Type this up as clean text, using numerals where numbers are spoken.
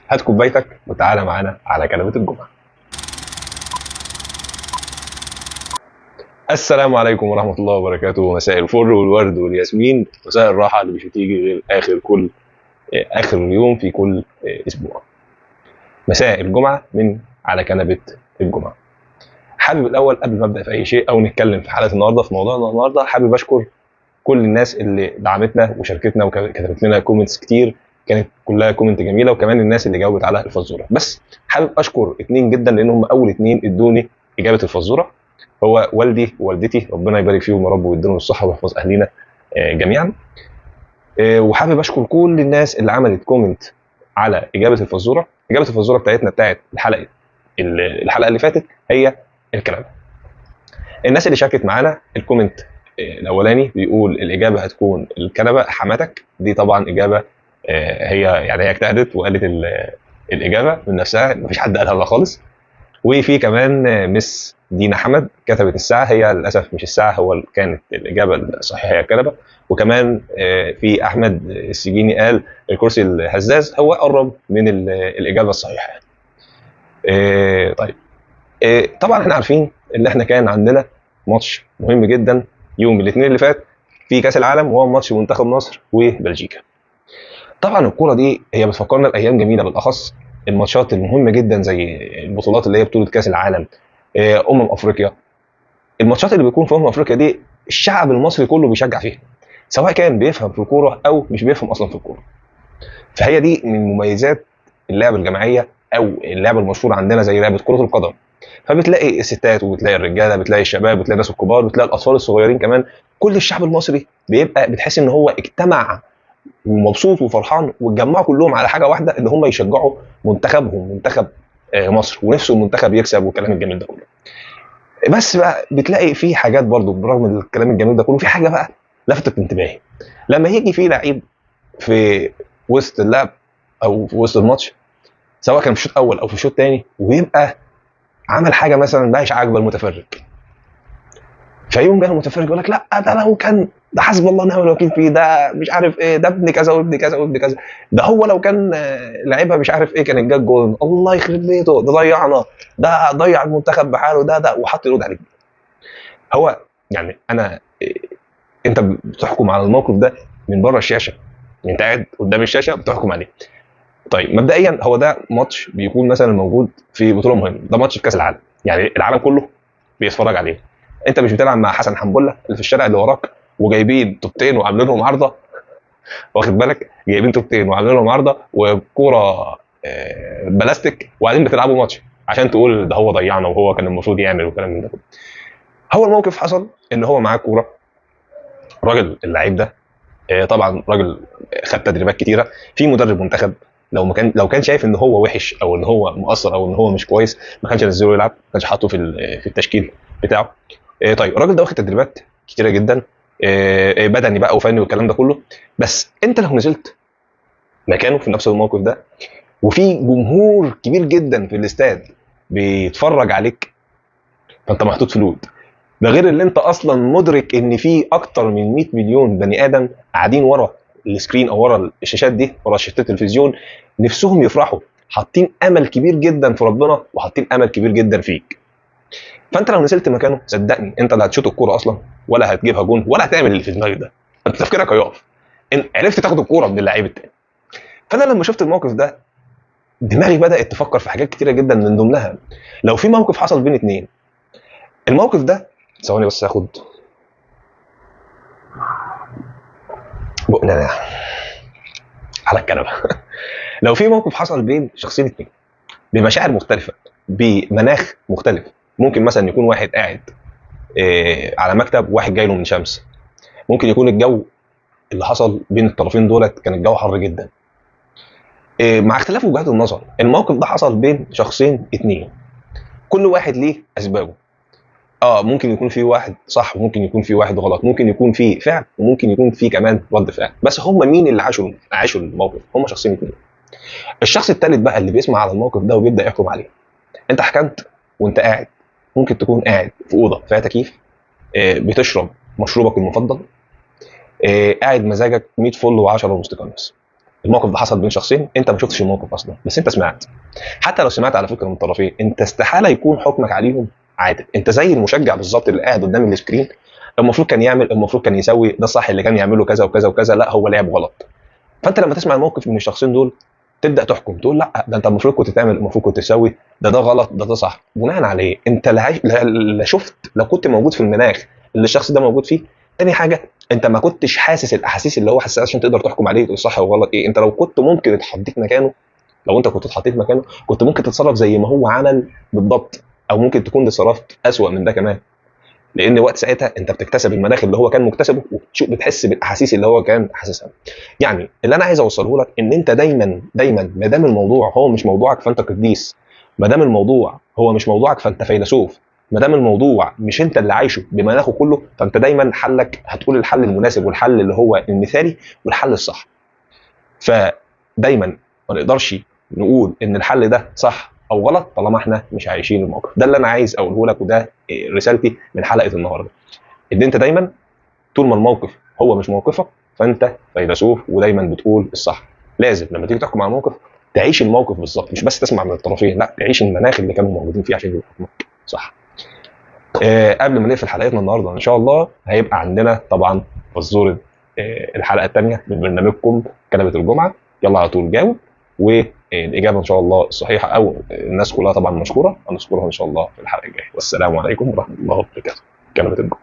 هات كوبايتك وتعالى معانا على كنبة الجمعة. السلام عليكم ورحمة الله وبركاته. مساء الفل والورد والياسمين، مساء الراحة اللي مش بتيجي غير آخر يوم في كل أسبوع. مساء الجمعة من على كنبة الجمعة. حابب الأول قبل ما أبدأ في أي شيء أو نتكلم في حلقة النهاردة في موضوعنا النهاردة، حابب أشكر كل الناس اللي دعمتنا وشاركتنا وكتبت لنا كومنتس كتير، كانت كلها كومنت جميله، وكمان الناس اللي جاوبت على الفزوره. بس حابب اشكر اتنين جدا لانهم اول اتنين ادوني اجابه الفزوره، هو والدي ووالدتي، ربنا يبارك فيهم يا رب ويديلهم الصحه ويحفظ اهلينا جميعا. وحابب اشكر كل الناس اللي عملت كومنت على اجابه الفزوره. اجابه الفزوره بتاعتنا بتاعت الحلقه اللي فاتت هي الكلام. الناس اللي شاركت معانا الكومنت الاولاني بيقول الاجابه هتكون الكنبه حماتك. دي طبعا اجابه هي اجتهدت وقالت الاجابه من نفسها، مفيش حد قالها لها خالص. وفي كمان مس دينا حمد كتبت الساعه، هي للاسف مش الساعه، هو كانت الاجابه الصحيحه هي الكنبه. وكمان في احمد السجيني قال الكرسي الهزاز، هو قرب من الاجابه الصحيحه. طيب، طبعا احنا عارفين ان احنا كان عندنا ماتش مهم جدا يوم الاثنين اللي فات في كاس العالم، وهو ماتش منتخب مصر وبلجيكا. طبعا الكوره دي هي بتفكرنا بايام جميله، بالاخص الماتشات المهمه جدا زي البطولات اللي هي بطوله كاس العالم، افريقيا. الماتشات اللي بيكون في افريقيا دي الشعب المصري كله بيشجع فيها، سواء كان بيفهم في الكوره او مش بيفهم اصلا في الكوره. فهي دي من مميزات اللعبه الجماعيه او اللعبه المشهوره عندنا زي لعبه كره القدم. فبتلاقي الستات وبتلاقي الرجاله، بتلاقي الشباب، بتلاقي الناس الكبار، بتلاقي الاطفال الصغيرين كمان. كل الشعب المصري بيبقى بتحس ان هو اجتمع ومبسوط وفرحان، واتجمعوا كلهم على حاجه واحده، ان هم يشجعوا منتخبهم، منتخب مصر، ونفسه المنتخب يكسب والكلام الجميل ده كله. بس بقى بتلاقي في حاجات برضو برغم من الكلام الجميل ده كله، في حاجه بقى لفتت انتباهي. لما يجي في لعيب في وسط اللعب او في وسط الماتش، سواء كان في شوط اول او في شوط تاني، ويبقى عمل حاجه مثلا مش عاجبه المتفرج، فيقوم جاي المتفرج يقول لك لا ده لو كان، ده حسب الله ونعم الوكيل فيه، ده مش عارف ايه، ده ابن كذا وابن كذا وابن كذا، ده هو لو كان لعيبها مش عارف ايه كان الجاب جول، الله يخرب بيته، ده ضيعنا، ده ضيع المنتخب بحاله، ده وحط الايد عليك. هو يعني انا انت بتحكم على الموقف ده من بره الشاشه، انت قاعد قدام الشاشه بتحكم عليه. طيب مبدئيا هو ده ماتش بيكون مثلا موجود في بطوله مهمه، ده ماتش في كاس العالم، يعني العالم كله بيتفرج عليه. انت مش بتلعب مع حسن حنبله اللي في الشارع اللي وراك وجايبين طوبتين وعاملين لهم عارضه، واخد بالك، جايبين طوبتين وعاملين لهم عارضه وكوره بلاستيك وبعدين بتلعبوا ماتش عشان تقول ده هو ضيعنا وهو كان المفروض يعمل وكلام من ده. هو الموقف حصل ان هو معاه كوره، الراجل اللعيب ده طبعا راجل خد تدريبات كتيره في مدرب منتخب، لو كان شايف ان هو وحش او ان هو مقصر او ان هو مش كويس ما كانش نزله يلعب، ما كانش حاطه في التشكيل بتاعه. طيب الراجل ده واخد تدريبات كتيره جدا، بدني بقى وفني والكلام ده كله. بس انت لو نزلت مكانه في نفس الموقف ده وفي جمهور كبير جدا في الاستاد بيتفرج عليك، فانت محطوط في لود. ده غير اللي انت اصلا مدرك ان في اكتر من 100 مليون بني ادم قاعدين ورا السكرين او ورا الشاشات دي، ورا شاشات التلفزيون، نفسهم يفرحوا، حاطين امل كبير جدا في ربنا وحاطين امل كبير جدا فيك. فانت لو نزلت مكانه صدقني انت لا هتشوط الكوره اصلا ولا هتجيبها جون ولا هتعمل اللي في دماغك ده، انت تفكيرك هيقف ان عرفت تاخد الكوره من اللعيب التاني. فانا لما شفت الموقف ده دماغي بدات تفكر في حاجات كتيره جدا، من ضمنها لو في موقف حصل بين اتنين، الموقف ده، ثواني بس اخد بقنا على الكنبه. لو في موقف حصل بين شخصين اتنين بمشاعر مختلفه، بمناخ مختلف، ممكن مثلا يكون واحد قاعد على مكتب وواحد جاي له من شمس، ممكن يكون الجو اللي حصل بين الطرفين دولت كان الجو حر جدا، مع اختلاف وجهات النظر. الموقف ده حصل بين شخصين اتنين، كل واحد ليه اسبابه. ممكن يكون في واحد صح وممكن يكون في واحد غلط، ممكن يكون في فعل وممكن يكون في كمان رد فعل، بس هم مين اللي عاشوا الموقف؟ هم شخصين اتنين. الشخص الثالث بقى اللي بيسمع على الموقف ده وبيبدا يحكم عليه. انت حكمت وانت قاعد، ممكن تكون قاعد في اوضه فيها تكييف، بتشرب مشروبك المفضل، قاعد مزاجك 100 فل و10 ومستقنص، الموقف ده حصل بين شخصين، انت ما شفتش الموقف اصلا بس انت سمعت. حتى لو سمعت على فكره من الطرفين، انت استحاله يكون حكمك عليهم عادل. انت زي المشجع بالظبط اللي قاعد قدام السكرين، المفروض كان يعمل، المفروض كان يسوي، ده صح اللي كان يعمله كذا وكذا وكذا، لا هو لعب غلط. فانت لما تسمع الموقف من الشخصين دول تبدا تحكم، تقول لا ده انت المفروض كنت تعمل، المفروض كنت تسوي، ده غلط، ده صح. بناء عليه انت لا شفت، لو كنت موجود في المناخ اللي الشخص ده موجود فيه. تاني حاجه، انت ما كنتش حاسس الاحاسيس اللي هو حاسسها عشان تقدر تحكم عليه تقول صح وغلط ايه. انت لو كنت ممكن اتحطيت مكانه، لو انت كنت اتحطيت مكانه كنت ممكن تتصرف زي ما هو عمل بالضبط، او ممكن تكون اتصرفت اسوأ من ده كمان. لان وقت ساعتها انت بتكتسب المناخ اللي هو كان مكتسبه، وبتحس بالاحاسيس اللي هو كان حاسسها. يعني اللي انا عايز اوصله لك ان انت دايما دايما ما دام الموضوع هو مش موضوعك فانت قديس، ما دام الموضوع هو مش موضوعك فانت فيلسوف، ما دام الموضوع مش انت اللي عايشه بمناخه كله، فانت دايما حلك هتقول الحل المناسب والحل اللي هو المثالي والحل الصح. فدايما ما نقدرش نقول ان الحل ده صح او غلط طالما احنا مش عايشين الموقف ده. اللي انا عايز اقوله لك، وده رسالتي من حلقه النهارده، ان انت دايما طول ما الموقف هو مش موقفك فانت فيلسوف ودايما بتقول الصح. لازم لما تيجي تحكم على الموقف تعيش الموقف بالظبط، مش بس تسمع من الطرفين، لا تعيش المناخ اللي كانوا موجودين فيه عشان يحكمك صح. قبل ما نقفل حلقتنا النهارده ان شاء الله هيبقى عندنا طبعا فزوره الحلقه الثانيه من برنامجكم كنبه الجمعه. يلا على طول جاوب، والاجابه ان شاء الله الصحيحه او الناس كلها طبعا مشكوره هنذكرها ان شاء الله في الحلقه الجايه. والسلام عليكم ورحمه الله وبركاته. كنبه الجمعه.